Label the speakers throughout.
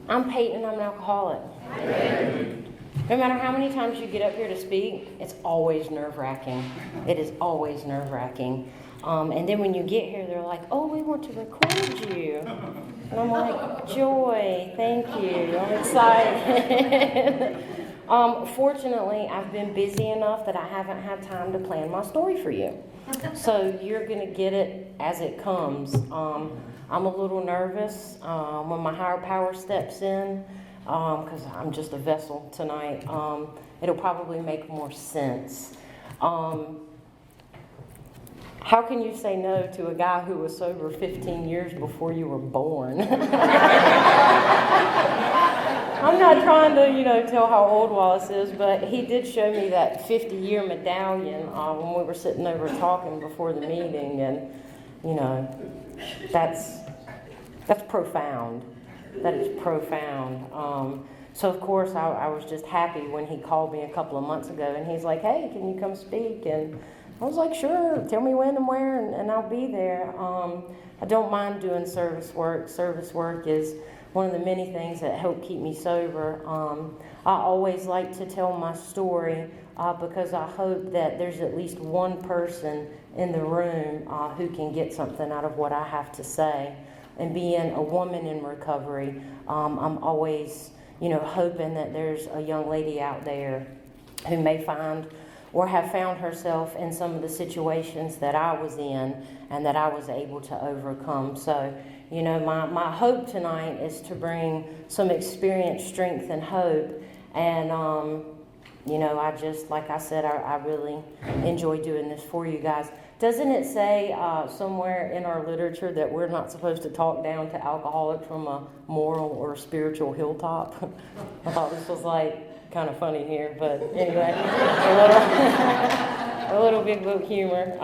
Speaker 1: I'm Peyton, I'm an alcoholic. No matter how many times you get up here to speak, it's always nerve-wracking. It is always nerve-wracking. And then when you get here, they're like, oh, we want to record you. And I'm like, joy, thank you, I'm excited. Fortunately, I've been busy enough that I haven't had time to plan my story for you. So you're going to get it as it comes. I'm a little nervous when my higher power steps in, because I'm just a vessel tonight. It'll probably make more sense. How can you say no to a guy who was sober 15 years before you were born? I'm not trying to, tell how old Wallace is, but he did show me that 50-year medallion when we were sitting over talking before the meeting, and, that's profound. That is profound. So, of course, I was just happy when he called me a couple of months ago, and he's like, hey, can you come speak? And I was like, sure, tell me when and where, and I'll be there. I don't mind doing service work. Service work is one of the many things that help keep me sober. I always like to tell my story because I hope that there's at least one person in the room who can get something out of what I have to say. And being a woman in recovery, I'm always, hoping that there's a young lady out there who may find or have found herself in some of the situations that I was in and that I was able to overcome. So, my hope tonight is to bring some experience, strength, and hope. And, I just, like I said, I really enjoy doing this for you guys. Doesn't it say somewhere in our literature that we're not supposed to talk down to alcoholics from a moral or spiritual hilltop? I thought this was kind of funny here, but anyway, a little big book humor.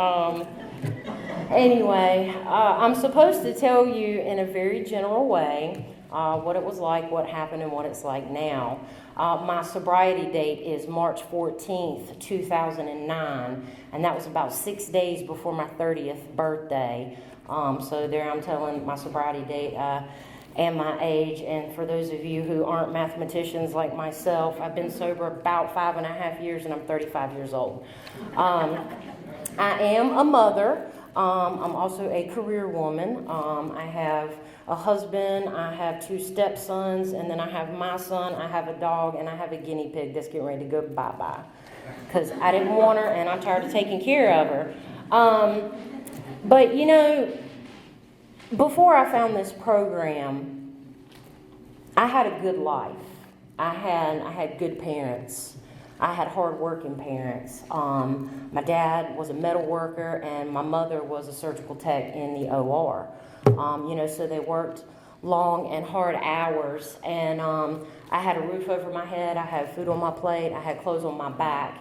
Speaker 1: Anyway, I'm supposed to tell you in a very general way what it was like, what happened, and what it's like now. My sobriety date is March 14th, 2009, and that was about 6 days before my 30th birthday. So there I'm telling my sobriety date and my age. And for those of you who aren't mathematicians like myself, I've been sober about 5.5 years, and I'm 35 years old. I am a mother. I'm also a career woman. I have a husband, I have 2 stepsons, and then I have my son, I have a dog, and I have a guinea pig that's getting ready to go bye-bye. Because I didn't want her, and I'm tired of taking care of her. But, before I found this program, I had a good life. I had good parents. I had hard-working parents. My dad was a metal worker, and my mother was a surgical tech in the OR. So they worked long and hard hours, and I had a roof over my head, I had food on my plate, I had clothes on my back.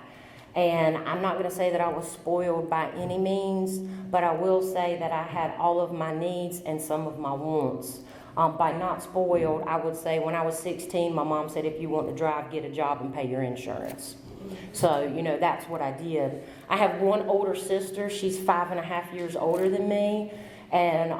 Speaker 1: And I'm not going to say that I was spoiled by any means, but I will say that I had all of my needs and some of my wants. By not spoiled, I would say when I was 16, my mom said, if you want to drive, get a job and pay your insurance. So, that's what I did. I have one older sister. She's 5.5 years older than me. And,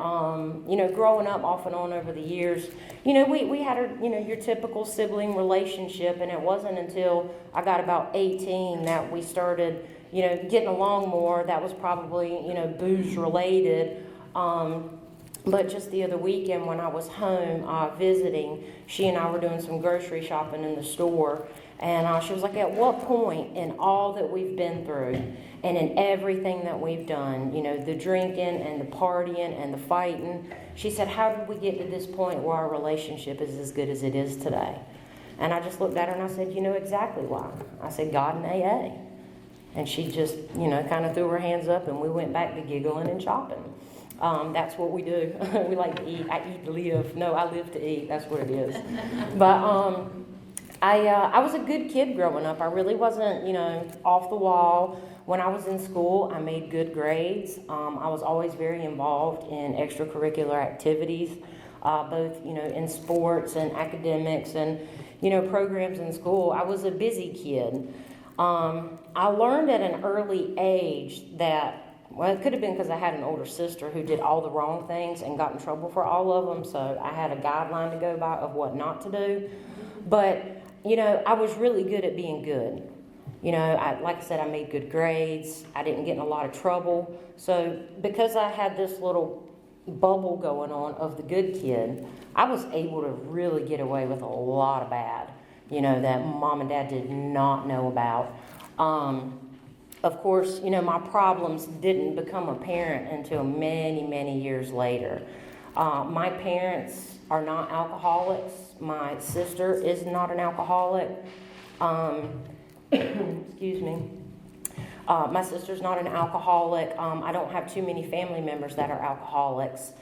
Speaker 1: growing up off and on over the years, we had your typical sibling relationship. And it wasn't until I got about 18 that we started, getting along more. That was probably, booze related. But just the other weekend when I was home visiting, she and I were doing some grocery shopping in the store. And she was like, at what point in all that we've been through and in everything that we've done, the drinking and the partying and the fighting, she said, how did we get to this point where our relationship is as good as it is today? And I just looked at her and I said, exactly why. I said, God and AA. And she just, kind of threw her hands up, and we went back to giggling and shopping. That's what we do. We like to eat. I eat to live. No, I live to eat. That's what it is. But I was a good kid growing up. I really wasn't, off the wall. When I was in school, I made good grades. I was always very involved in extracurricular activities, both, in sports and academics and, programs in school. I was a busy kid. I learned at an early age that Well, it could have been because I had an older sister who did all the wrong things and got in trouble for all of them, so I had a guideline to go by of what not to do. But, I was really good at being good. Like I said, I made good grades. I didn't get in a lot of trouble. So because I had this little bubble going on of the good kid, I was able to really get away with a lot of bad, that mom and dad did not know about. Of course, my problems didn't become apparent until many, many years later. My parents are not alcoholics. My sister is not an alcoholic. Excuse me. My sister's not an alcoholic. I don't have too many family members that are alcoholics.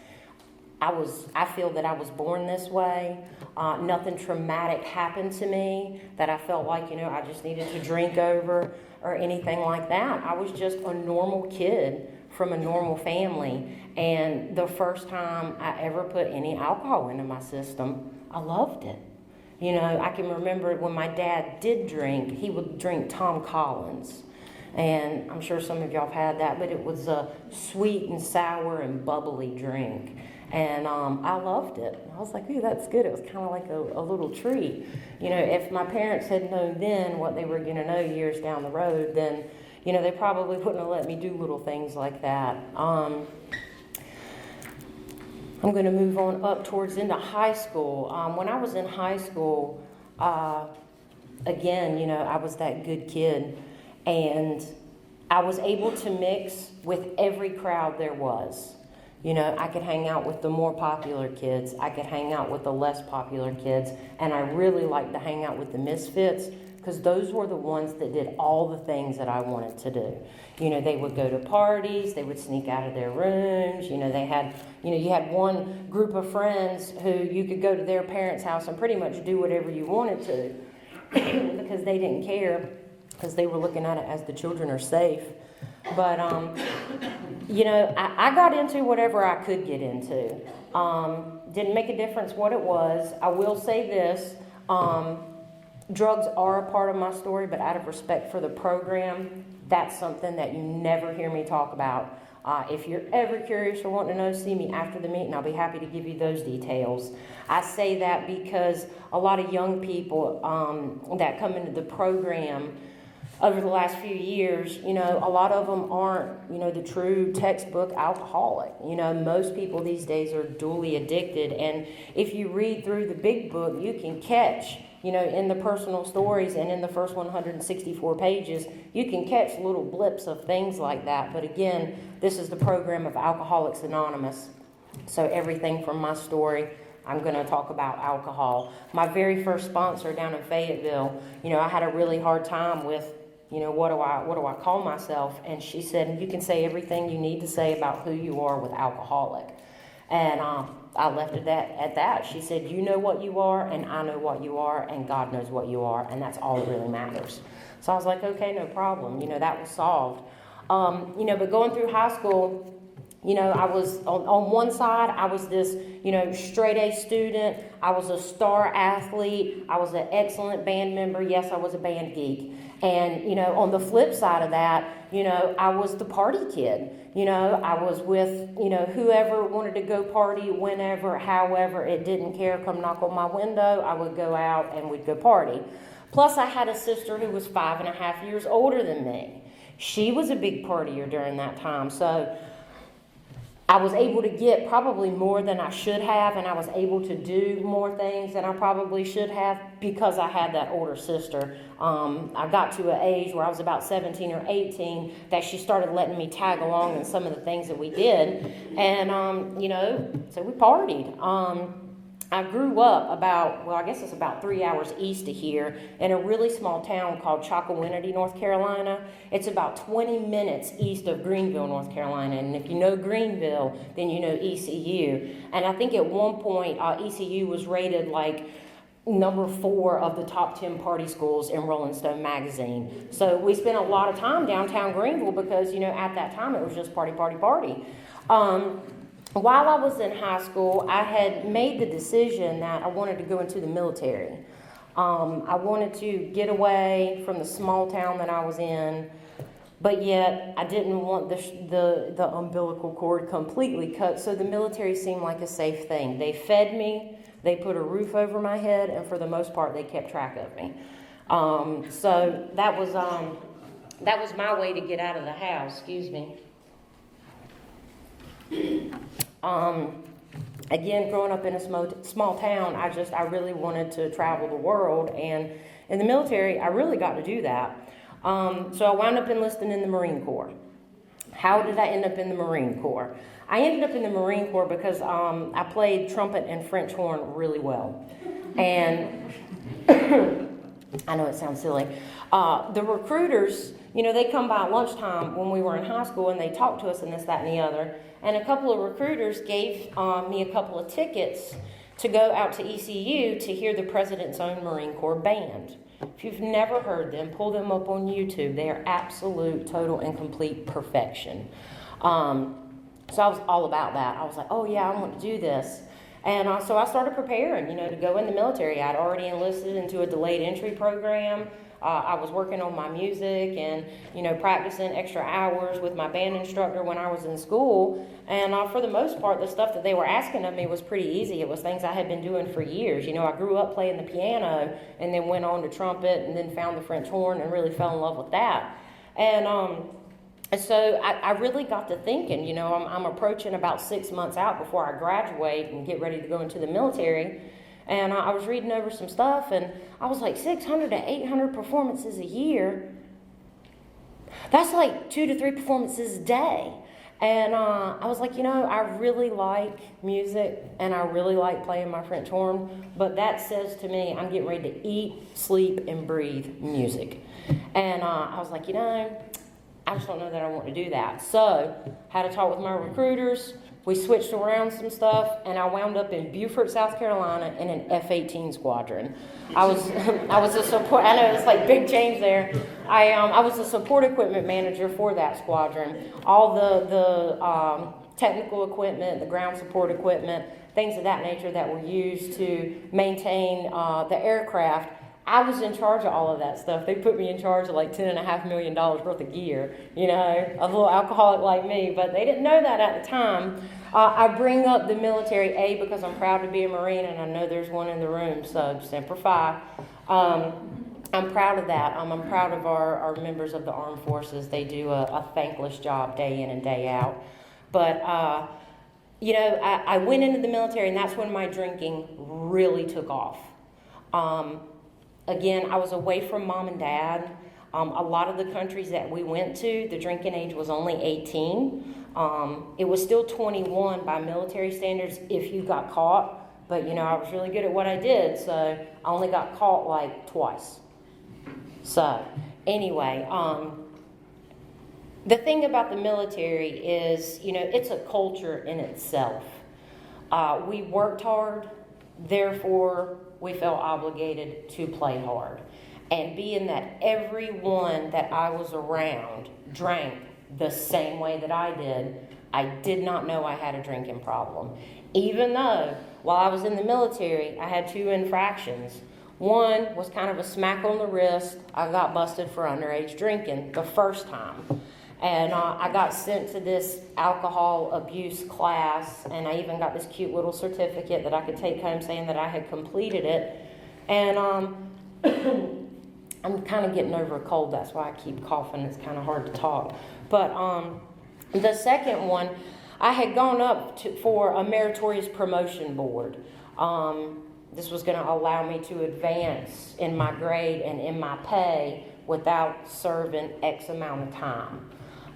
Speaker 1: I feel that I was born this way. Nothing traumatic happened to me that I felt like, I just needed to drink over or anything like that. I was just a normal kid from a normal family. And the first time I ever put any alcohol into my system, I loved it. I can remember when my dad did drink, he would drink Tom Collins. And I'm sure some of y'all have had that, but it was a sweet and sour and bubbly drink. And I loved it. I was like, ooh, that's good. It was kind of like a little treat. If my parents had known then what they were going to know years down the road, then, they probably wouldn't have let me do little things like that. I'm going to move on up towards into high school. When I was in high school, again, I was that good kid. And I was able to mix with every crowd there was. I could hang out with the more popular kids. I could hang out with the less popular kids. And I really liked to hang out with the misfits because those were the ones that did all the things that I wanted to do. They would go to parties. They would sneak out of their rooms. They had, you had one group of friends who you could go to their parents' house and pretty much do whatever you wanted to because they didn't care, because they were looking at it as the children are safe. But, I got into whatever I could get into. Didn't make a difference what it was. I will say this, drugs are a part of my story, but out of respect for the program, that's something that you never hear me talk about. If you're ever curious or want to know, see me after the meeting. I'll be happy to give you those details. I say that because a lot of young people that come into the program over the last few years, a lot of them aren't, the true textbook alcoholic. Most people these days are dually addicted. And if you read through the big book, you can catch, in the personal stories and in the first 164 pages, you can catch little blips of things like that. But again, this is the program of Alcoholics Anonymous. So everything from my story, I'm going to talk about alcohol. My very first sponsor down in Fayetteville, I had a really hard time with, what do I call myself? And she said, you can say everything you need to say about who you are with alcoholic. And I left it at that. She said, you know what you are, and I know what you are, and God knows what you are, and that's all that really matters. So I was like, okay, no problem. That was solved. But going through high school, I was on one side, I was this, straight A student. I was a star athlete. I was an excellent band member. Yes, I was a band geek. And, on the flip side of that, I was the party kid. I was with, whoever wanted to go party whenever, however, it didn't care. Come knock on my window, I would go out and we'd go party. Plus, I had a sister who was 5.5 years older than me. She was a big partier during that time. So I was able to get probably more than I should have, and I was able to do more things than I probably should have because I had that older sister. I got to an age where I was about 17 or 18 that she started letting me tag along in some of the things that we did. And, so we partied. I grew up about 3 hours east of here in a really small town called Chocowinity, North Carolina. It's about 20 minutes east of Greenville, North Carolina. And if you know Greenville, then you know ECU. And I think at one point, ECU was rated like number 4 of the top 10 party schools in Rolling Stone magazine. So we spent a lot of time downtown Greenville because, at that time it was just party. While I was in high school, I had made the decision that I wanted to go into the military. I wanted to get away from the small town that I was in, But yet, I didn't want the umbilical cord completely cut, so the military seemed like a safe thing. They fed me, they put a roof over my head, and for the most part, they kept track of me. So that was my way to get out of the house. Excuse me. Again, growing up in a small town, I really wanted to travel the world, and in the military, I really got to do that. So I wound up enlisting in the Marine Corps. How did I end up in the Marine Corps? I ended up in the Marine Corps because I played trumpet and French horn really well. And I know it sounds silly. The recruiters, they come by at lunchtime when we were in high school and they talked to us and this, that, and the other. And a couple of recruiters gave me a couple of tickets to go out to ECU to hear the President's Own Marine Corps Band. If you've never heard them, pull them up on YouTube. They are absolute, total, and complete perfection. So I was all about that. I was like, oh yeah, I want to do this. And so I started preparing, to go in the military. I'd already enlisted into a delayed entry program. I was working on my music and, practicing extra hours with my band instructor when I was in school. And for the most part, the stuff that they were asking of me was pretty easy. It was things I had been doing for years. I grew up playing the piano and then went on to trumpet and then found the French horn and really fell in love with that. And so I really got to thinking, I'm approaching about 6 months out before I graduate and get ready to go into the military. And I was reading over some stuff, and I was like, 600 to 800 performances a year. That's like 2 to 3 performances a day. And I was like, I really like music, and I really like playing my French horn, but that says to me, I'm getting ready to eat, sleep, and breathe music. And I was like, I just don't know that I want to do that. So, had a talk with my recruiters. We switched around some stuff, and I wound up in Beaufort, South Carolina, in an F-18 squadron. I was a support. I know it's like big change there. I was a support equipment manager for that squadron. All the technical equipment, the ground support equipment, things of that nature that were used to maintain the aircraft. I was in charge of all of that stuff. They put me in charge of like $10.5 million worth of gear, a little alcoholic like me, but they didn't know that at the time. I bring up the military, A, because I'm proud to be a Marine, and I know there's one in the room, so Semper Fi. I'm proud of that. I'm proud of our members of the armed forces. They do a thankless job day in and day out. But, I went into the military, and that's when my drinking really took off. Again, I was away from mom and dad. A lot of the countries that we went to, the drinking age was only 18. It was still 21 by military standards if you got caught. But, I was really good at what I did, so I only got caught like twice. So, anyway, the thing about the military is, it's a culture in itself. We worked hard, therefore we felt obligated to play hard. And being that everyone that I was around drank the same way that I did not know I had a drinking problem. Even though, while I was in the military, I had 2 infractions. One was kind of a smack on the wrist. I got busted for underage drinking the first time. And I got sent to this alcohol abuse class, and I even got this cute little certificate that I could take home saying that I had completed it. And I'm kind of getting over a cold, that's why I keep coughing. It's kind of hard to talk. But the second one, I had gone up for a meritorious promotion board. This was going to allow me to advance in my grade and in my pay without serving X amount of time.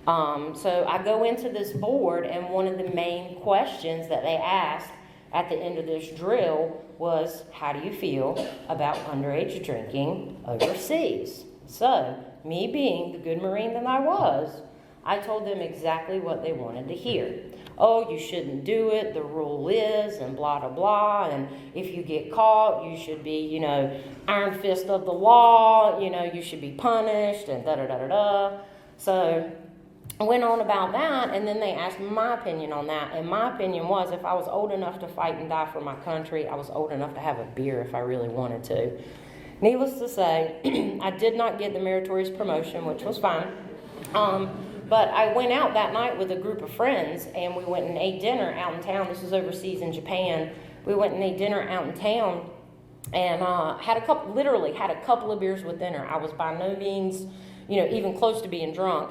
Speaker 1: So I go into this board, and one of the main questions that they asked at the end of this drill was, how do you feel about underage drinking overseas? So, me being the good Marine that I was, I told them exactly what they wanted to hear. Oh, you shouldn't do it, the rule is, and blah, blah, blah, and if you get caught, you should be, iron fist of the law, you should be punished, and da-da-da-da-da. So, I went on about that, and then they asked my opinion on that, and my opinion was if I was old enough to fight and die for my country, I was old enough to have a beer if I really wanted to. Needless to say, I did not get the meritorious promotion, which was fine. But I went out that night with a group of friends, and we went and ate dinner out in town. This was overseas in Japan. We went and ate dinner out in town, and had a couple of beers with dinner. I was by no means, even close to being drunk,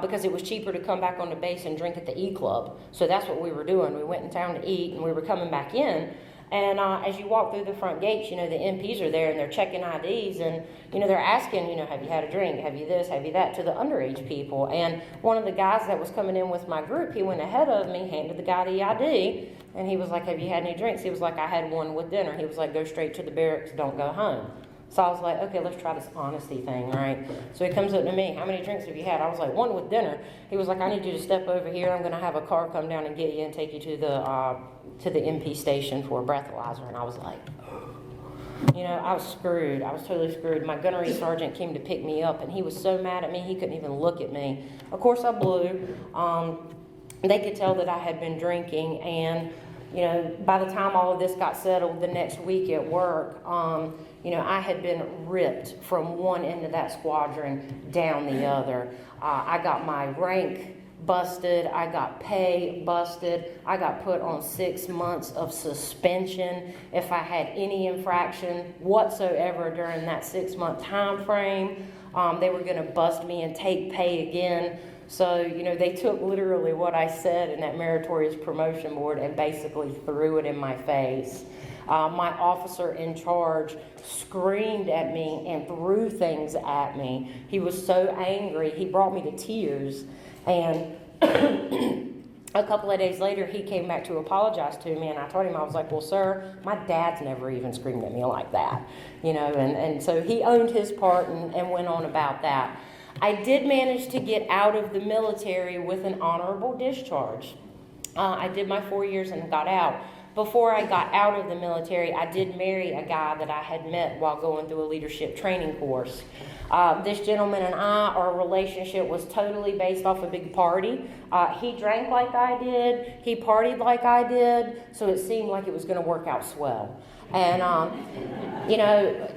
Speaker 1: because it was cheaper to come back on the base and drink at the E Club. So that's what we were doing. We went in town to eat, and we were coming back in. And as you walk through the front gates, the MPs are there, and they're checking IDs, and, they're asking, have you had a drink? Have you this? Have you that? To the underage people. And one of the guys that was coming in with my group, he went ahead of me, handed the guy the ID, and he was like, have you had any drinks? He was like, I had one with dinner. He was like, go straight to the barracks, don't go home. So I was like, okay, let's try this honesty thing, right? So he comes up to me, how many drinks have you had? I was like, one with dinner. He was like, I need you to step over here. I'm going to have a car come down and get you and take you to the MP station for a breathalyzer. And I was like, I was screwed. I was totally screwed. My gunnery sergeant came to pick me up, and he was so mad at me, he couldn't even look at me. Of course, I blew. They could tell that I had been drinking, and by the time all of this got settled the next week at work, I had been ripped from one end of that squadron down the other. I got my rank busted. I got pay busted. I got put on 6 months of suspension if I had any infraction whatsoever during that 6-month time frame. They were going to bust me and take pay again. So, they took literally what I said in that meritorious promotion board and basically threw it in my face. My officer in charge screamed at me and threw things at me. He was so angry, he brought me to tears. And a couple of days later, he came back to apologize to me, and I told him, I was like, well, sir, my dad's never even screamed at me like that. And so he owned his part and went on about that. I did manage to get out of the military with an honorable discharge. I did my 4 years and got out. Before I got out of the military, I did marry a guy that I had met while going through a leadership training course. This gentleman and our relationship was totally based off a big party. He drank like I did. He partied like I did. So it seemed like it was going to work out swell. And,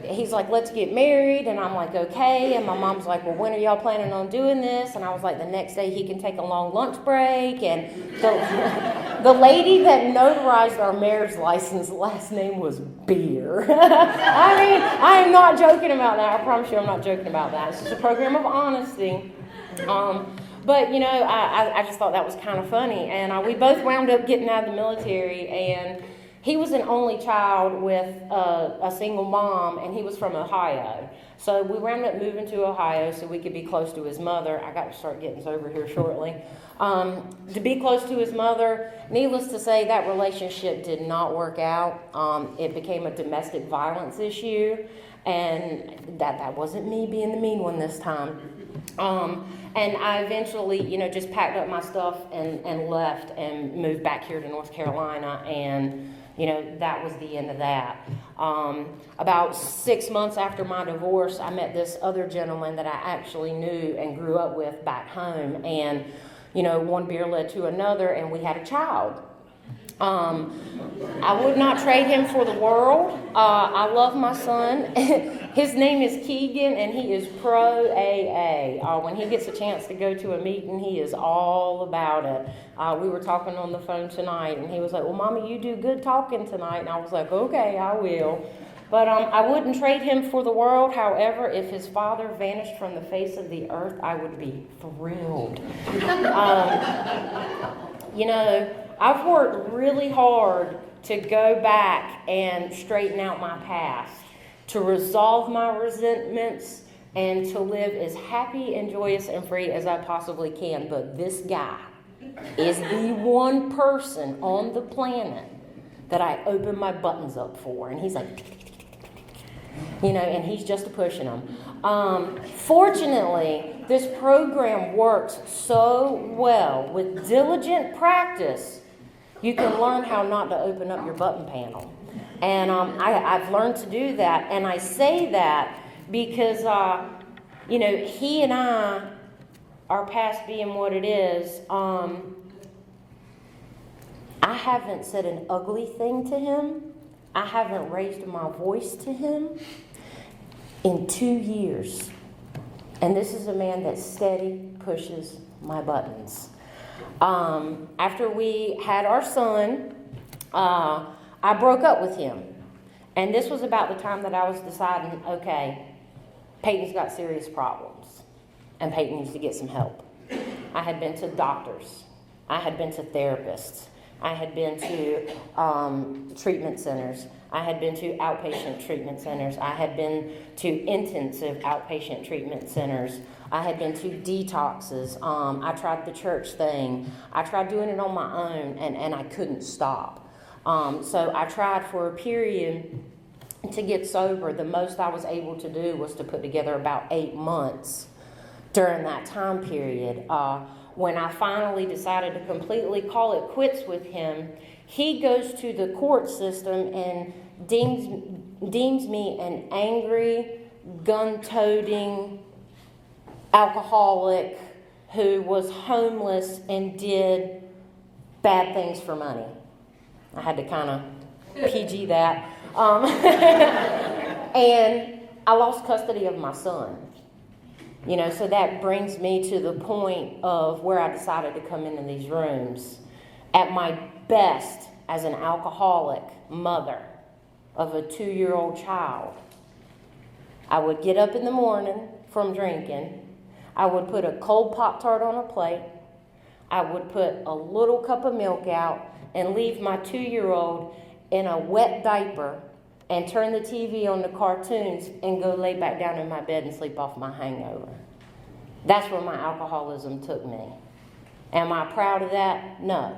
Speaker 1: he's like, let's get married. And I'm like, okay. And my mom's like, well, when are y'all planning on doing this? And I was like, the next day he can take a long lunch break. And the lady that notarized our marriage license, last name was Beer. I am not joking about that. I promise you I'm not joking about that. It's just a program of honesty. But, I just thought that was kind of funny. And we both wound up getting out of the military, and he was an only child with a single mom, and he was from Ohio. So we wound up moving to Ohio so we could be close to his mother. I got to start getting sober here shortly. To be close to his mother, needless to say, that relationship did not work out. It became a domestic violence issue, and that wasn't me being the mean one this time. And I eventually, just packed up my stuff and left and moved back here to North Carolina, and that was the end of that. About 6 months after my divorce, I met this other gentleman that I actually knew and grew up with back home. And, one beer led to another, and we had a child. I would not trade him for the world. I love my son. His name is Keegan, and he is pro AA. When he gets a chance to go to a meeting, he is all about it. We were talking on the phone tonight, and he was like, well, Mommy, you do good talking tonight. And I was like, okay, I will. But I wouldn't trade him for the world. However, if his father vanished from the face of the earth, I would be thrilled. I've worked really hard to go back and straighten out my past, to resolve my resentments, and to live as happy and joyous and free as I possibly can. But this guy is the one person on the planet that I open my buttons up for. And he's like, and he's just pushing them. Fortunately, this program works so well. With diligent practice, you can learn how not to open up your button panel. And I've learned to do that. And I say that because, he and I, our past being what it is, I haven't said an ugly thing to him. I haven't raised my voice to him in 2 years. And this is a man that steady pushes my buttons. After we had our son, I broke up with him. And this was about the time that I was deciding, okay, Peyton's got serious problems, and Peyton needs to get some help. I had been to doctors. I had been to therapists. I had been to treatment centers. I had been to outpatient treatment centers. I had been to intensive outpatient treatment centers. I had been to detoxes. I tried the church thing. I tried doing it on my own, and I couldn't stop. So I tried for a period to get sober. The most I was able to do was to put together about 8 months during that time period. When I finally decided to completely call it quits with him, he goes to the court system and deems me an angry, gun-toting alcoholic who was homeless and did bad things for money. I had to kind of PG that. And I lost custody of my son. So that brings me to the point of where I decided to come into these rooms. At my best as an alcoholic mother of a 2-year-old child, I would get up in the morning from drinking. I would put a cold Pop-Tart on a plate. I would put a little cup of milk out and leave my 2-year-old in a wet diaper and turn the TV on the cartoons and go lay back down in my bed and sleep off my hangover. That's where my alcoholism took me. Am I proud of that? No.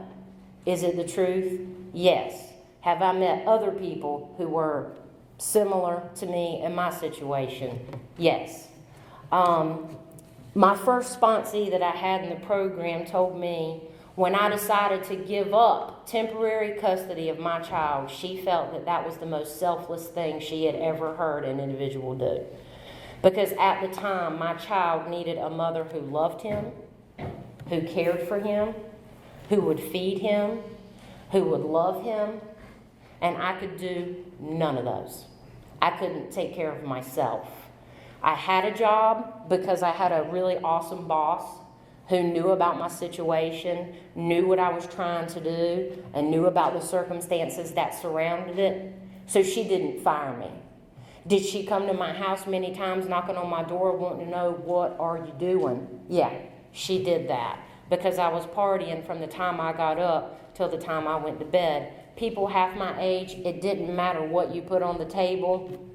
Speaker 1: Is it the truth? Yes. Have I met other people who were similar to me in my situation? Yes. My first sponsee that I had in the program told me when I decided to give up temporary custody of my child, she felt that that was the most selfless thing she had ever heard an individual do. Because at the time, my child needed a mother who loved him, who cared for him, who would feed him, who would love him, and I could do none of those. I couldn't take care of myself. I had a job because I had a really awesome boss who knew about my situation, knew what I was trying to do, and knew about the circumstances that surrounded it. So she didn't fire me. Did she come to my house many times, knocking on my door, wanting to know, what are you doing? Yeah, she did that. Because I was partying from the time I got up till the time I went to bed. People half my age, it didn't matter what you put on the table.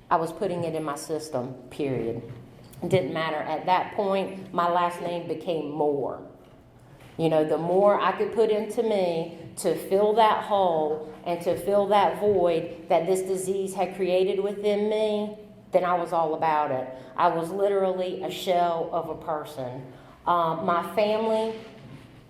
Speaker 1: I was putting it in my system, period. It didn't matter. At that point, my last name became More. The more I could put into me to fill that hole and to fill that void that this disease had created within me, then I was all about it. I was literally a shell of a person. My family,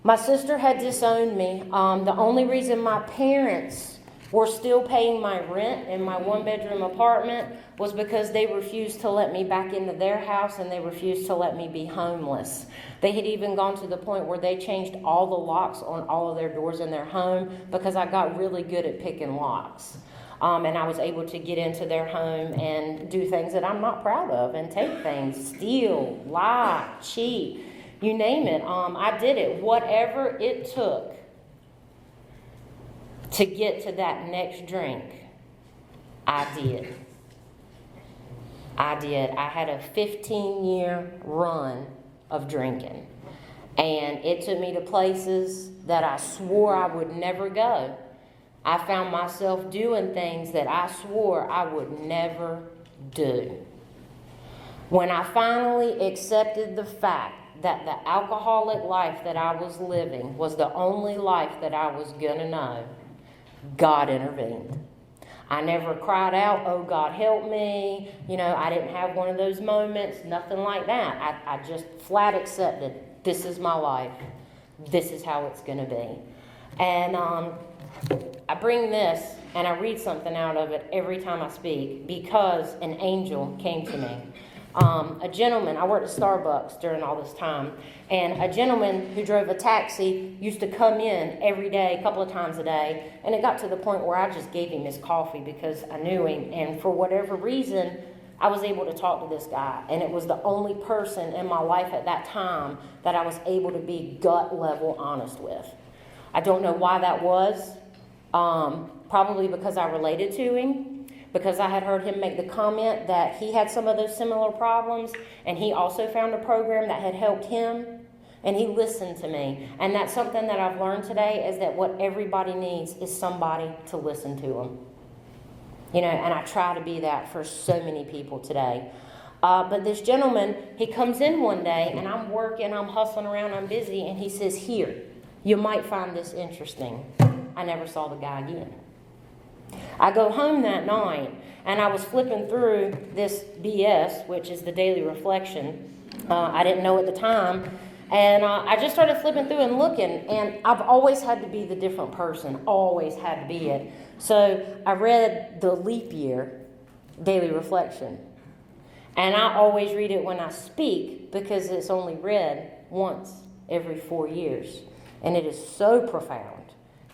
Speaker 1: my sister had disowned me. The only reason my parents were still paying my rent in my 1-bedroom apartment was because they refused to let me back into their house and they refused to let me be homeless. They had even gone to the point where they changed all the locks on all of their doors in their home because I got really good at picking locks. And I was able to get into their home and do things that I'm not proud of and take things, steal, lie, cheat, you name it. I did it. Whatever it took to get to that next drink, I did. I had a 15-year run of drinking. And it took me to places that I swore I would never go. I found myself doing things that I swore I would never do. When I finally accepted the fact that the alcoholic life that I was living was the only life that I was going to know, God intervened. I never cried out, oh, God, help me. I didn't have one of those moments, nothing like that. I just flat accepted, this is my life. This is how it's going to be. And I bring this and I read something out of it every time I speak because an angel came to me. A gentleman, I worked at Starbucks during all this time, and a gentleman who drove a taxi used to come in every day, a couple of times a day, and it got to the point where I just gave him his coffee because I knew him, and for whatever reason, I was able to talk to this guy, and it was the only person in my life at that time that I was able to be gut level honest with. I don't know why that was. Probably because I related to him, because I had heard him make the comment that he had some of those similar problems, and he also found a program that had helped him, and he listened to me. And that's something that I've learned today, is that what everybody needs is somebody to listen to them. And I try to be that for so many people today. But this gentleman, he comes in one day, and I'm working, I'm hustling around, I'm busy, and he says, "Here, you might find this interesting." I never saw the guy again. I go home that night, and I was flipping through this BS, which is the Daily Reflection. I didn't know at the time. And I just started flipping through and looking, and I've always had to be the different person, always had to be it. So I read the leap year Daily Reflection. And I always read it when I speak, because it's only read once every 4 years. And it is so profound.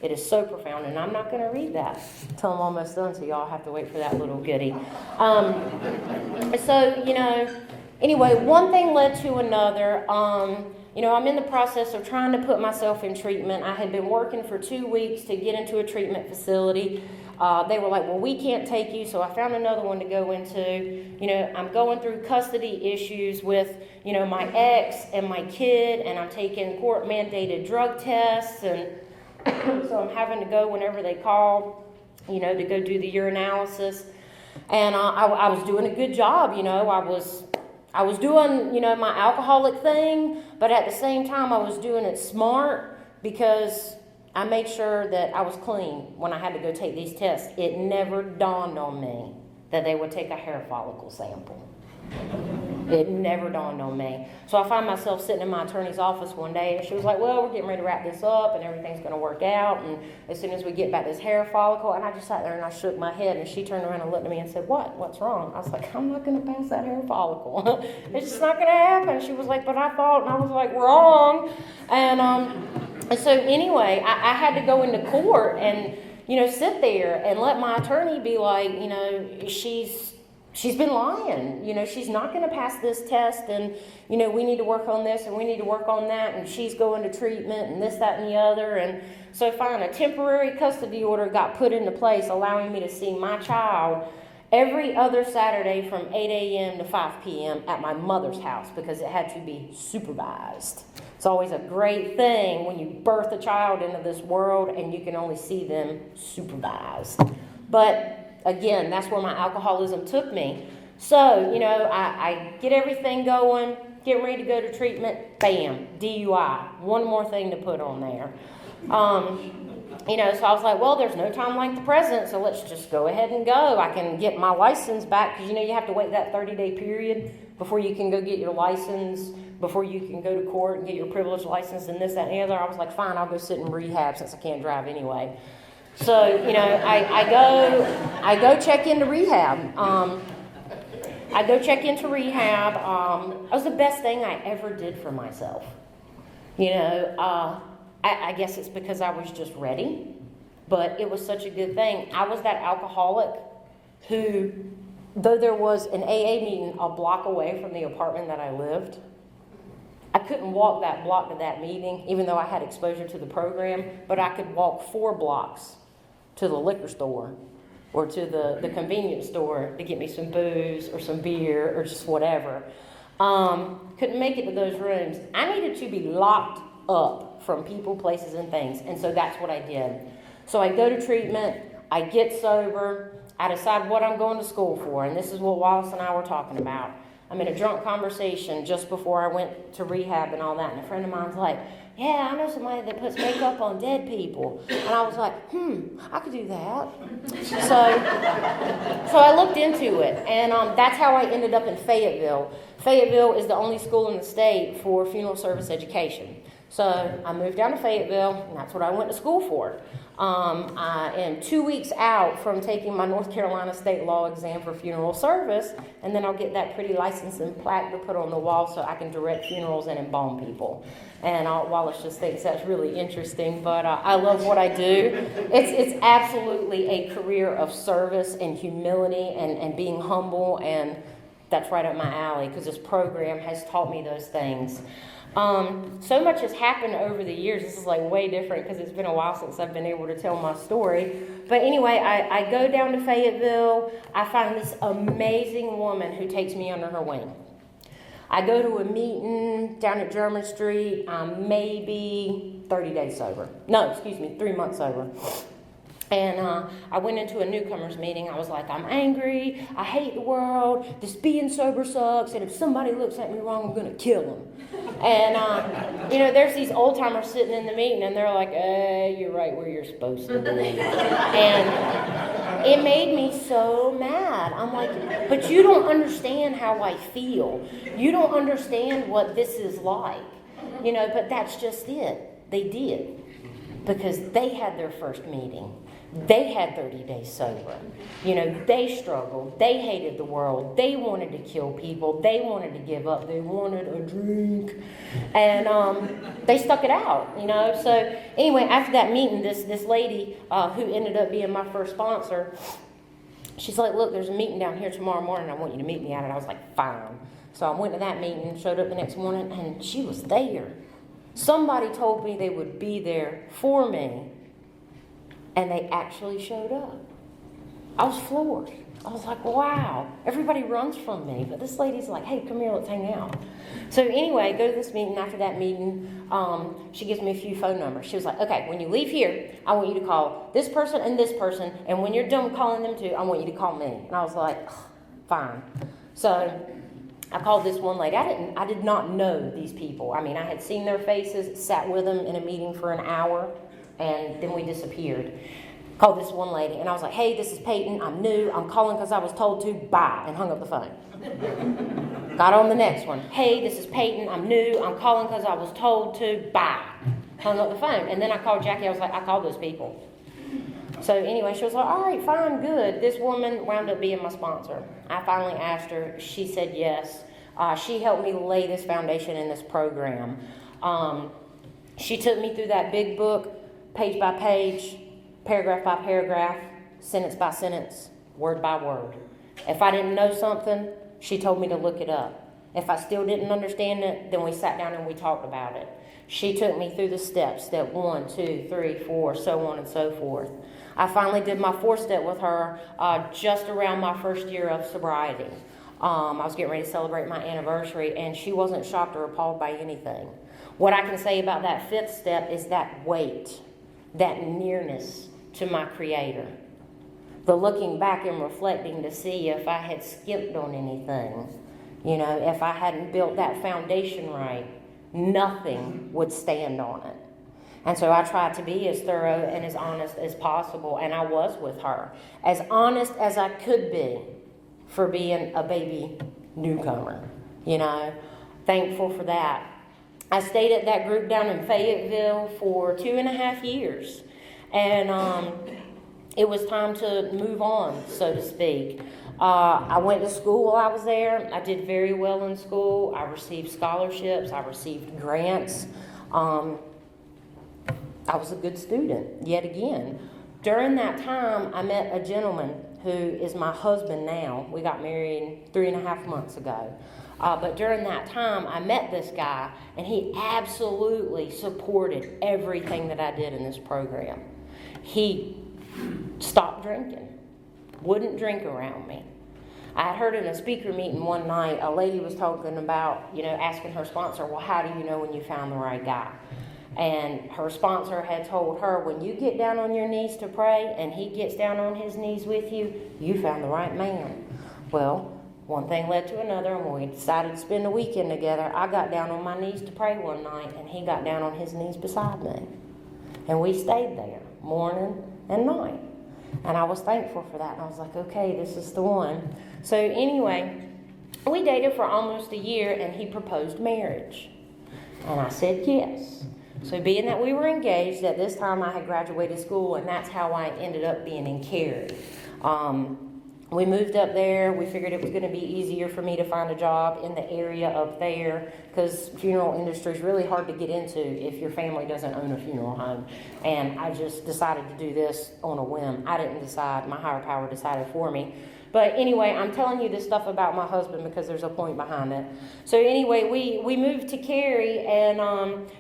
Speaker 1: It is so profound, and I'm not going to read that until I'm almost done, so y'all have to wait for that little goodie. Anyway, one thing led to another. I'm in the process of trying to put myself in treatment. I had been working for 2 weeks to get into a treatment facility. They were like, "Well, we can't take you," so I found another one to go into. I'm going through custody issues with, my ex and my kid, and I'm taking court-mandated drug tests, and so I'm having to go whenever they call, to go do the urinalysis. And I was doing a good job, I was doing, my alcoholic thing, but at the same time I was doing it smart, because I made sure that I was clean when I had to go take these tests. It never dawned on me that they would take a hair follicle sample. It never dawned on me. So I find myself sitting in my attorney's office one day, and she was like, "Well, we're getting ready to wrap this up, and everything's going to work out, and as soon as we get back this hair follicle," and I just sat there and I shook my head, and she turned around and looked at me and said, "What's wrong?" I was like, "I'm not going to pass that hair follicle. It's just not going to happen." She was like, "But I thought," and I was like, "Wrong." And so anyway, I had to go into court and, sit there and let my attorney be like, she's been lying. She's not going to pass this test, and, we need to work on this and we need to work on that, and she's going to treatment and this, that, and the other. And so fine, a temporary custody order got put into place, allowing me to see my child every other Saturday from 8 a.m. to 5 p.m. at my mother's house, because it had to be supervised. It's always a great thing when you birth a child into this world and you can only see them supervised. But again, that's where my alcoholism took me. So, I get everything going, get ready to go to treatment, bam, DUI. One more thing to put on there. So I was like, well, there's no time like the present, so let's just go ahead and go. I can get my license back, because, you have to wait that 30-day period before you can go get your license, before you can go to court and get your privilege license and this, that, and the other. I was like, fine, I'll go sit in rehab since I can't drive anyway. So, I go check into rehab. It was the best thing I ever did for myself. I guess it's because I was just ready, but it was such a good thing. I was that alcoholic who, though there was an AA meeting a block away from the apartment that I lived, I couldn't walk that block to that meeting, even though I had exposure to the program, but I could walk 4 blocks to the liquor store or to the convenience store to get me some booze or some beer or just whatever. Couldn't make it to those rooms. I needed to be locked up from people, places, and things, and so that's what I did. So I go to treatment, I get sober, I decide what I'm going to school for, and this is what Wallace and I were talking about. I'm in a drunk conversation just before I went to rehab and all that, and a friend of mine's like, "Yeah, I know somebody that puts makeup on dead people." And I was like, I could do that. So I looked into it, and that's how I ended up in Fayetteville. Fayetteville is the only school in the state for funeral service education. So I moved down to Fayetteville, and that's what I went to school for. I am 2 weeks out from taking my North Carolina state law exam for funeral service, and then I'll get that pretty license and plaque to put on the wall so I can direct funerals and embalm people. And Wallace just thinks that's really interesting, but I love what I do. It's absolutely a career of service and humility and being humble and that's right up my alley, because this program has taught me those things. So much has happened over the years. This is like way different because it's been a while since I've been able to tell my story. But anyway, I go down to Fayetteville. I find this amazing woman who takes me under her wing. I go to a meeting down at German Street. I'm maybe 30 days sober. No, 3 months sober. And I went into a newcomers meeting. I was like, I'm angry. I hate the world. This being sober sucks. And if somebody looks at me wrong, I'm going to kill them. And, there's these old timers sitting in the meeting, and they're like, you're right where you're supposed to be. And it made me so mad. I'm like, but you don't understand how I feel. You don't understand what this is like. But that's just it. They did. Because they had their first meeting. They had 30 days sober. They struggled. They hated the world. They wanted to kill people. They wanted to give up. They wanted a drink. And they stuck it out, So anyway, after that meeting, this lady who ended up being my first sponsor, she's like, look, there's a meeting down here tomorrow morning. I want you to meet me at it. I was like, fine. So I went to that meeting, showed up the next morning, and she was there. Somebody told me they would be there for me, and they actually showed up. I was floored. I was like, wow, everybody runs from me, but this lady's like, hey, come here, let's hang out. So anyway, go to this meeting. After that meeting, she gives me a few phone numbers. She was like, okay, when you leave here, I want you to call this person, and when you're done calling them too, I want you to call me. And I was like, fine. So I called this one lady. I did not know these people. I had seen their faces, sat with them in a meeting for an hour, and then we disappeared. Called this one lady, and I was like, hey, this is Peyton. I'm new. I'm calling because I was told to. Bye, and hung up the phone. Got on the next one. Hey, this is Peyton. I'm new. I'm calling because I was told to. Bye. Hung up the phone. And then I called Jackie. I was like, I called those people. So anyway, she was like, all right, fine, good. This woman wound up being my sponsor. I finally asked her. She said yes. She helped me lay this foundation in this program. She took me through that big book, page by page, paragraph by paragraph, sentence by sentence, word by word. If I didn't know something, she told me to look it up. If I still didn't understand it, then we sat down and we talked about it. She took me through the steps, step 1, 2, 3, 4, so on and so forth. I finally did my 4th step with her just around my first year of sobriety. I was getting ready to celebrate my anniversary, and she wasn't shocked or appalled by anything. What I can say about that 5th step is that weight, that nearness to my Creator. The looking back and reflecting to see if I had skipped on anything. If I hadn't built that foundation right, nothing would stand on it. And so I tried to be as thorough and as honest as possible, and I was with her. As honest as I could be for being a baby newcomer, Thankful for that. I stayed at that group down in Fayetteville for 2.5 years. And it was time to move on, so to speak. I went to school while I was there. I did very well in school. I received scholarships. I received grants. I was a good student, yet again. During that time, I met a gentleman who is my husband now. We got married 3.5 months ago. But during that time, I met this guy, and he absolutely supported everything that I did in this program. He stopped drinking, wouldn't drink around me. I had heard in a speaker meeting one night, a lady was talking about, asking her sponsor, well, how do you know when you found the right guy? And her sponsor had told her, when you get down on your knees to pray and he gets down on his knees with you, you found the right man. Well, one thing led to another, and when we decided to spend the weekend together, I got down on my knees to pray one night, and he got down on his knees beside me. And we stayed there, morning and night. And I was thankful for that, and I was like, okay, this is the one. So anyway, we dated for almost a year, and he proposed marriage. And I said yes. So being that we were engaged, at this time I had graduated school, and that's how I ended up being in Cary. We moved up there. We figured it was going to be easier for me to find a job in the area up there because funeral industry is really hard to get into if your family doesn't own a funeral home. And I just decided to do this on a whim. I didn't decide. My higher power decided for me. But anyway, I'm telling you this stuff about my husband because there's a point behind it. So anyway, we moved to Cary, and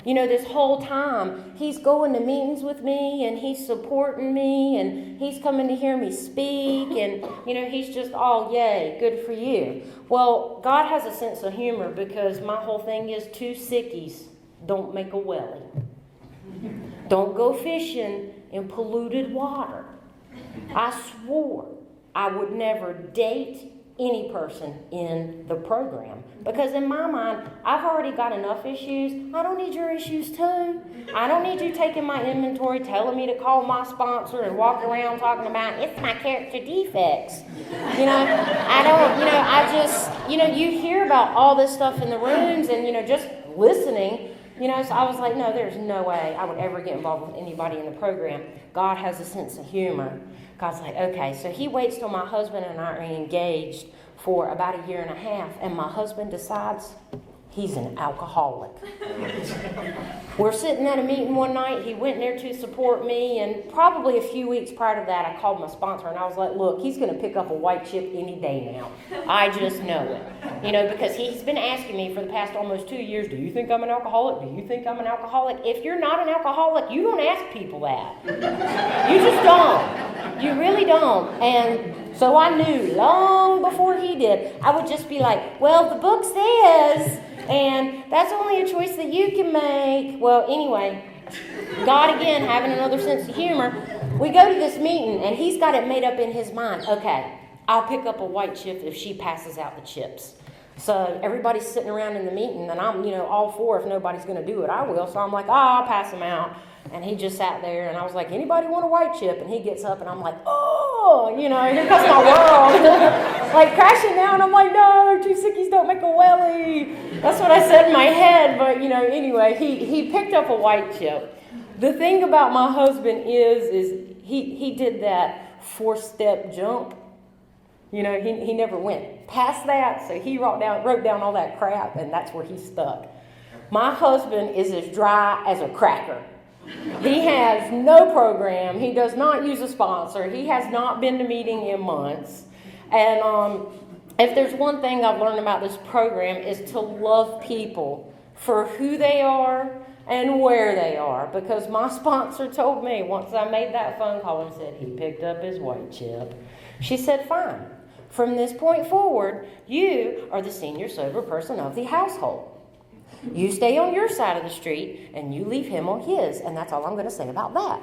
Speaker 1: this whole time he's going to meetings with me, and he's supporting me, and he's coming to hear me speak, and he's just all yay, good for you. Well, God has a sense of humor because my whole thing is 2 sickies don't make a wellie. Don't go fishing in polluted water. I swore I would never date any person in the program because in my mind, I've already got enough issues. I don't need your issues too. I don't need you taking my inventory, telling me to call my sponsor and walk around talking about it's my character defects. You hear about all this stuff in the rooms and, just listening. So I was like, no, there's no way I would ever get involved with anybody in the program. God has a sense of humor. God's like, okay. So he waits till my husband and I are engaged for about 1.5 years, and my husband decides he's an alcoholic. We're sitting at a meeting one night. He went in there to support me, and probably a few weeks prior to that, I called my sponsor, and I was like, look, he's going to pick up a white chip any day now. I just know it. Because he's been asking me for the past almost 2 years, do you think I'm an alcoholic? Do you think I'm an alcoholic? If you're not an alcoholic, you don't ask people that. You just don't. You really don't. And so I knew long before he did. I would just be like, well, the book says... And that's only a choice that you can make. Well, anyway, God again having another sense of humor. We go to this meeting, and he's got it made up in his mind. Okay, I'll pick up a white chip if she passes out the chips. So everybody's sitting around in the meeting, and I'm, all for if nobody's going to do it, I will. So I'm like, I'll pass them out. And he just sat there, and I was like, anybody want a white chip? And he gets up, and I'm like, here comes my world. Like crashing down. I'm like, no, 2 sickies don't make a wellie. That's what I said in my head. But, anyway, he picked up a white chip. The thing about my husband is he did that 4-step jump. He never went past that. So he wrote down all that crap, and that's where he stuck. My husband is as dry as a cracker. He has no program. He does not use a sponsor. He has not been to meeting in months. And if there's one thing I've learned about this program is to love people for who they are and where they are. Because my sponsor told me once I made that phone call and said he picked up his white chip, she said, fine. From this point forward, you are the senior sober person of the household. You stay on your side of the street, and you leave him on his, and that's all I'm going to say about that.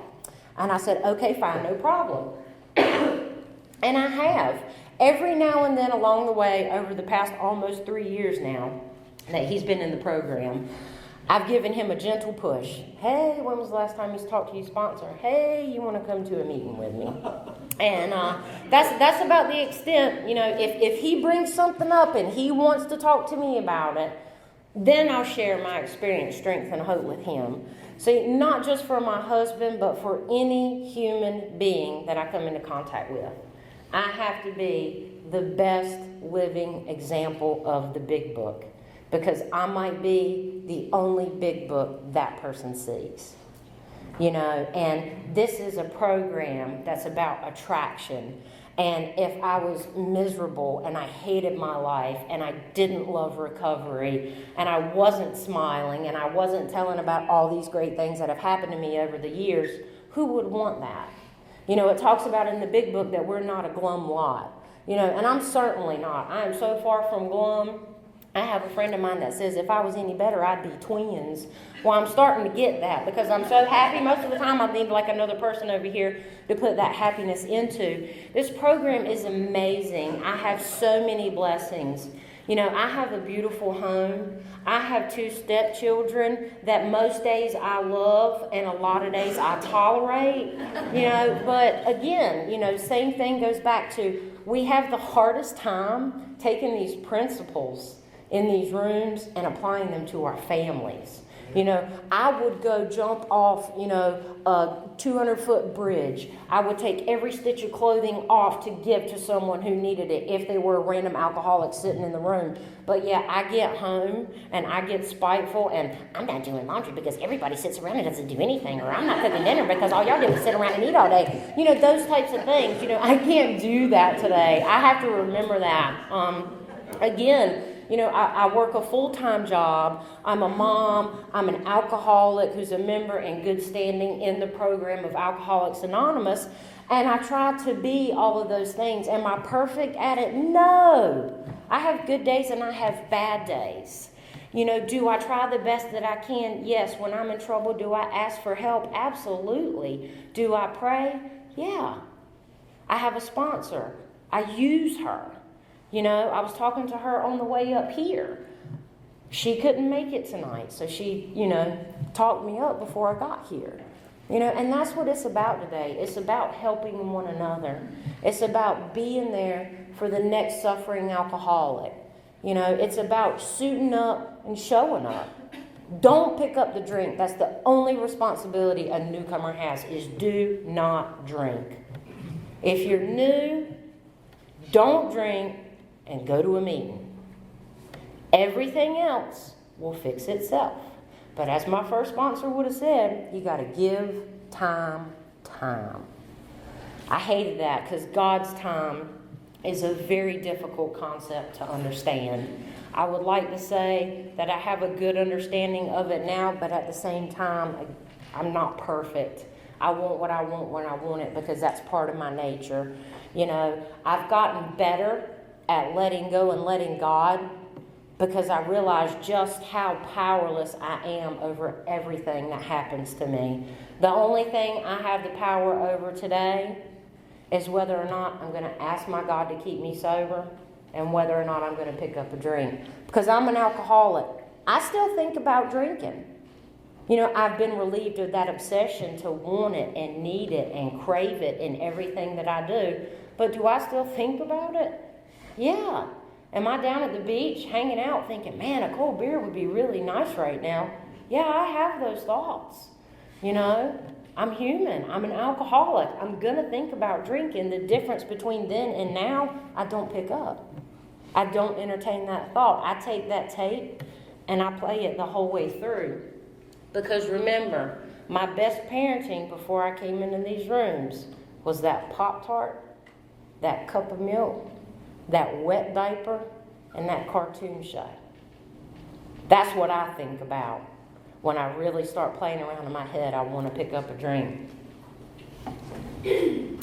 Speaker 1: And I said, okay, fine, no problem. And I have. Every now and then along the way, over the past almost 3 years now that he's been in the program, I've given him a gentle push. Hey, when was the last time you talked to your sponsor? Hey, you want to come to a meeting with me? And that's about the extent, if he brings something up and he wants to talk to me about it, then I'll share my experience, strength, and hope with him. See, not just for my husband, but for any human being that I come into contact with. I have to be the best living example of the big book because I might be the only big book that person sees. And this is a program that's about attraction. And if I was miserable and I hated my life and I didn't love recovery and I wasn't smiling and I wasn't telling about all these great things that have happened to me over the years, who would want that? It talks about in the big book that we're not a glum lot. And I'm certainly not. I am so far from glum. I have a friend of mine that says if I was any better, I'd be twins. Well, I'm starting to get that because I'm so happy. Most of the time I need like another person over here to put that happiness into. This program is amazing. I have so many blessings. I have a beautiful home. I have 2 stepchildren that most days I love and a lot of days I tolerate. But again, same thing goes back to we have the hardest time taking these principles in these rooms and applying them to our families. I would go jump off, a 200-foot bridge. I would take every stitch of clothing off to give to someone who needed it if they were a random alcoholic sitting in the room. But yeah, I get home and I get spiteful and I'm not doing laundry because everybody sits around and doesn't do anything, or I'm not cooking dinner because all y'all do is sit around and eat all day. Those types of things. I can't do that today. I have to remember that. I work a full-time job. I'm a mom. I'm an alcoholic who's a member in good standing in the program of Alcoholics Anonymous. And I try to be all of those things. Am I perfect at it? No. I have good days and I have bad days. Do I try the best that I can? Yes. When I'm in trouble, do I ask for help? Absolutely. Do I pray? Yeah. I have a sponsor. I use her. I was talking to her on the way up here. She couldn't make it tonight, so she, talked me up before I got here. And that's what it's about today. It's about helping one another. It's about being there for the next suffering alcoholic. It's about suiting up and showing up. Don't pick up the drink. That's the only responsibility a newcomer has, is do not drink. If you're new, don't drink and go to a meeting. Everything else will fix itself. But as my first sponsor would have said, you got to give time. I hated that because God's time is a very difficult concept to understand. I would like to say that I have a good understanding of it now, but at the same time, I'm not perfect. I want what I want when I want it because that's part of my nature. I've gotten better at letting go and letting God because I realize just how powerless I am over everything that happens to me. The only thing I have the power over today is whether or not I'm going to ask my God to keep me sober and whether or not I'm going to pick up a drink. Because I'm an alcoholic. I still think about drinking. I've been relieved of that obsession to want it and need it and crave it in everything that I do. But do I still think about it? Yeah. Am I down at the beach hanging out thinking, man, a cold beer would be really nice right now? Yeah, I have those thoughts. I'm human. I'm an alcoholic. I'm going to think about drinking. The difference between then and now, I don't pick up. I don't entertain that thought. I take that tape and I play it the whole way through. Because remember, my best parenting before I came into these rooms was that Pop-Tart, that cup of milk, that wet diaper, and that cartoon show. That's what I think about when I really start playing around in my head. I want to pick up a drink.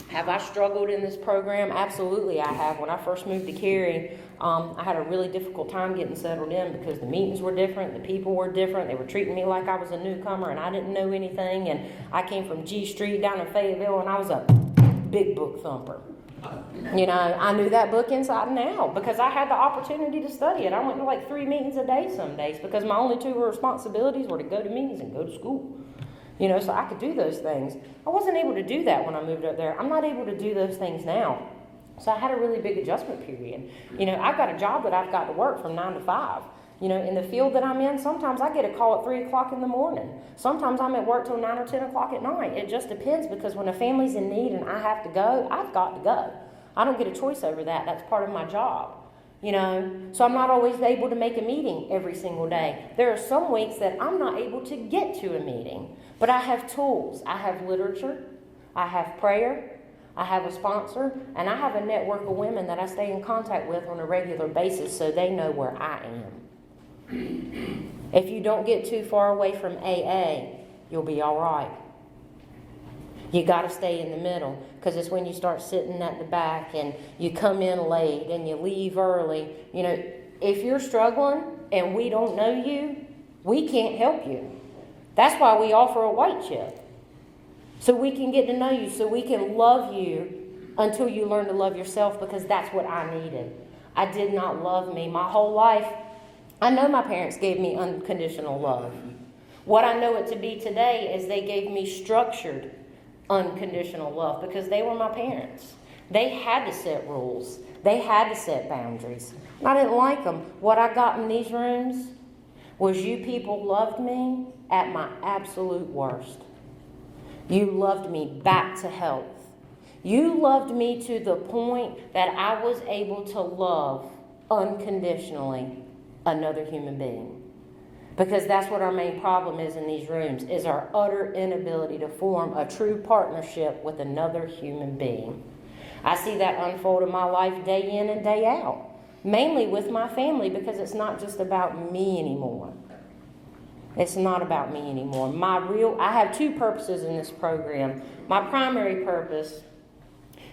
Speaker 1: Have I struggled in this program? Absolutely, I have. When I first moved to Cary, I had a really difficult time getting settled in because the meetings were different, the people were different. They were treating me like I was a newcomer and I didn't know anything. And I came from G Street down in Fayetteville and I was a big book thumper. I knew that book inside and out because I had the opportunity to study it. I went to like 3 meetings a day some days because my only 2 responsibilities were to go to meetings and go to school. So I could do those things. I wasn't able to do that when I moved up there. I'm not able to do those things now. So I had a really big adjustment period. I've got a job that I've got to work from 9 to 5. In the field that I'm in, sometimes I get a call at 3 o'clock in the morning. Sometimes I'm at work till 9 or 10 o'clock at night. It just depends because when a family's in need and I have to go, I've got to go. I don't get a choice over that. That's part of my job. So I'm not always able to make a meeting every single day. There are some weeks that I'm not able to get to a meeting, but I have tools. I have literature. I have prayer. I have a sponsor, and I have a network of women that I stay in contact with on a regular basis so they know where I am. If you don't get too far away from AA, you'll be all right. You got to stay in the middle because it's when you start sitting at the back and you come in late and you leave early. If you're struggling and we don't know you, we can't help you. That's why we offer a white chip. So we can get to know you, so we can love you until you learn to love yourself because that's what I needed. I did not love me. My whole life, I know my parents gave me unconditional love. What I know it to be today is they gave me structured unconditional love because they were my parents. They had to set rules. They had to set boundaries. I didn't like them. What I got in these rooms was you people loved me at my absolute worst. You loved me back to health. You loved me to the point that I was able to love unconditionally another human being. Because that's what our main problem is in these rooms, is our utter inability to form a true partnership with another human being. I see that unfold in my life day in and day out, mainly with my family, because it's not just about me anymore. It's not about me anymore. I have two purposes in this program. My primary purpose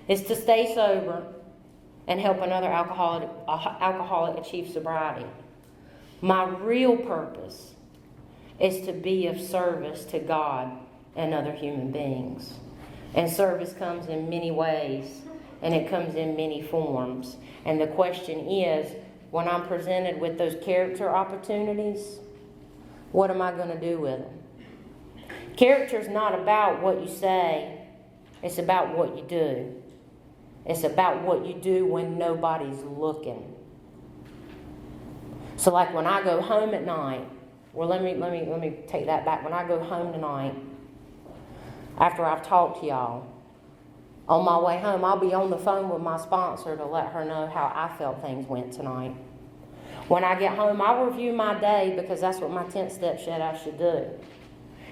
Speaker 1: is to stay sober and help another alcoholic achieve sobriety. My real purpose is to be of service to God and other human beings. And service comes in many ways, and it comes in many forms. And the question is, when I'm presented with those character opportunities, what am I going to do with them? Character is not about what you say, it's about what you do. It's about what you do when nobody's looking. So like when I go home at night, well, let me take that back. When I go home tonight, after I've talked to y'all, on my way home, I'll be on the phone with my sponsor to let her know how I felt things went tonight. When I get home, I'll review my day, because that's what my 10th step said I should do.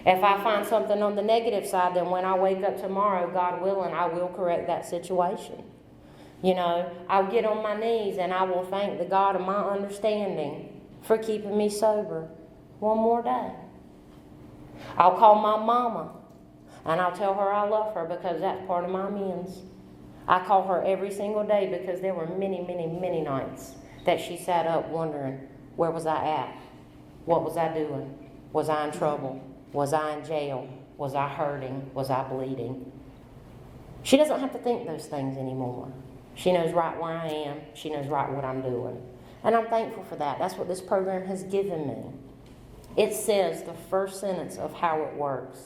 Speaker 1: If I find something on the negative side, then when I wake up tomorrow, God willing, I will correct that situation. You know, I'll get on my knees and I will thank the God of my understanding for keeping me sober one more day. I'll call my mama and I'll tell her I love her, because that's part of my amends. I call her every single day, because there were many, many, many nights that she sat up wondering, where was I at? What was I doing? Was I in trouble? Was I in jail? Was I hurting? Was I bleeding? She doesn't have to think those things anymore. She knows right where I am. She knows right what I'm doing. And I'm thankful for that. That's what this program has given me. It says, the first sentence of how it works,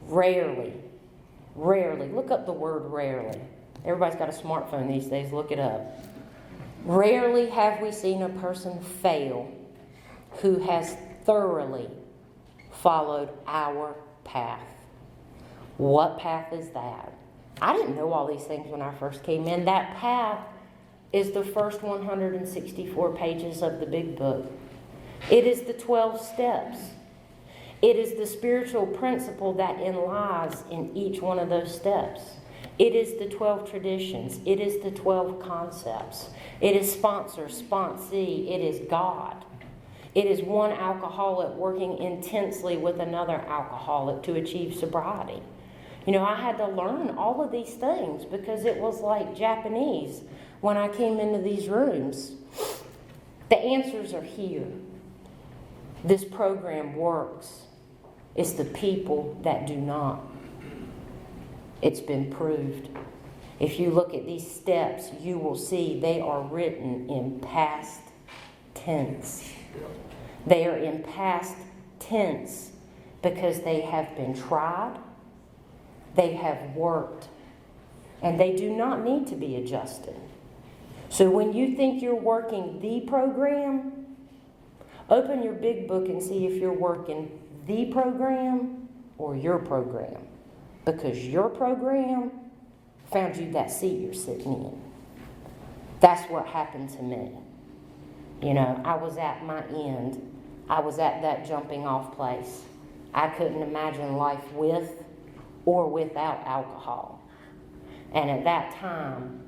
Speaker 1: rarely, look up the word rarely. Everybody's got a smartphone these days, look it up. Rarely have we seen a person fail who has thoroughly followed our path. What path is that? I didn't know all these things when I first came in. That path is the first 164 pages of the big book. It is the 12 steps. It is the spiritual principle that lies in each one of those steps. It is the 12 traditions. It is the 12 concepts. It is sponsor, sponsee. It is God. It is one alcoholic working intensely with another alcoholic to achieve sobriety. You know, I had to learn all of these things, because it was like Japanese when I came into these rooms. The answers are here. This program works. It's the people that do not. It's been proved. If you look at these steps, you will see they are written in past tense. They are in past tense because they have been tried, they have worked, and they do not need to be adjusted. So when you think you're working the program, open your big book and see if you're working the program or your program. Because your program found you that seat you're sitting in. That's what happened to me. You know, I was at my end. I was at that jumping off place. I couldn't imagine life with or without alcohol. And at that time,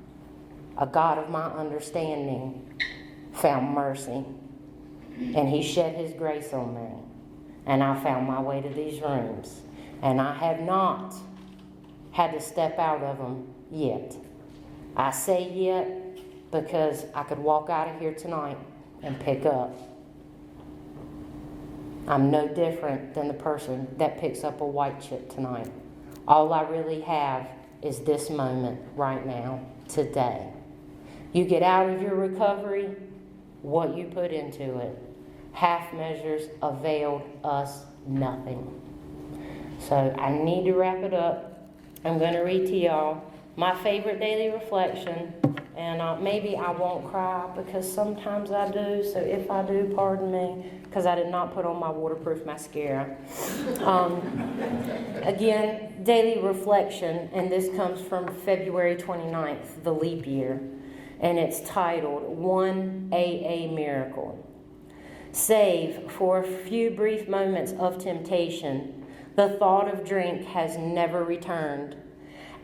Speaker 1: a God of my understanding found mercy. And He shed His grace on me. And I found my way to these rooms. And I have not had to step out of them yet. I say yet because I could walk out of here tonight and pick up. I'm no different than the person that picks up a white chip tonight. All I really have is this moment right now, today. You get out of your recovery what you put into it. Half measures availed us nothing. So I need to wrap it up. I'm going to read to y'all my favorite daily reflection And maybe I won't cry because sometimes I do. So if I do, pardon me, because I did not put on my waterproof mascara. Again, daily reflection, and this comes from February 29th, the leap year. And it's titled, One AA Miracle. Save for a few brief moments of temptation, the thought of drink has never returned.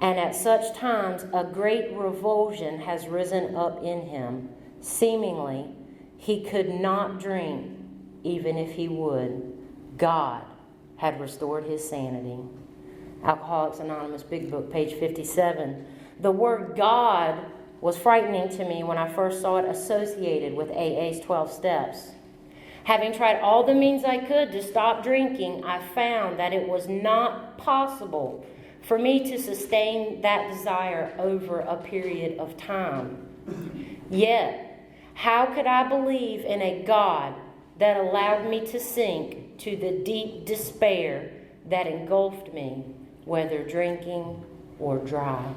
Speaker 1: And at such times, a great revulsion has risen up in him. Seemingly, he could not drink, even if he would. God had restored his sanity. Alcoholics Anonymous, Big Book, page 57. The word God was frightening to me when I first saw it associated with AA's 12 steps. Having tried all the means I could to stop drinking, I found that it was not possible for me to sustain that desire over a period of time. Yet, how could I believe in a God that allowed me to sink to the deep despair that engulfed me, whether drinking or dry?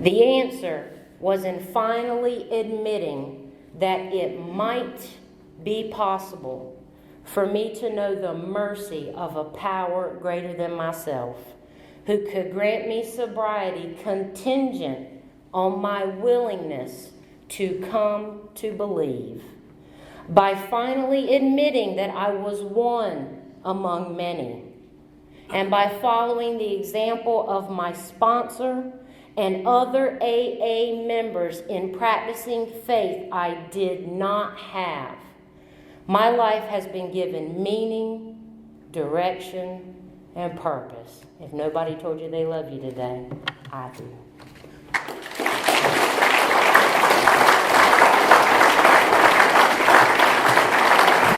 Speaker 1: The answer was in finally admitting that it might be possible for me to know the mercy of a power greater than myself, who could grant me sobriety contingent on my willingness to come to believe. By finally admitting that I was one among many, and by following the example of my sponsor and other AA members in practicing faith I did not have, my life has been given meaning, direction, and purpose. If nobody told you they love you today, I do.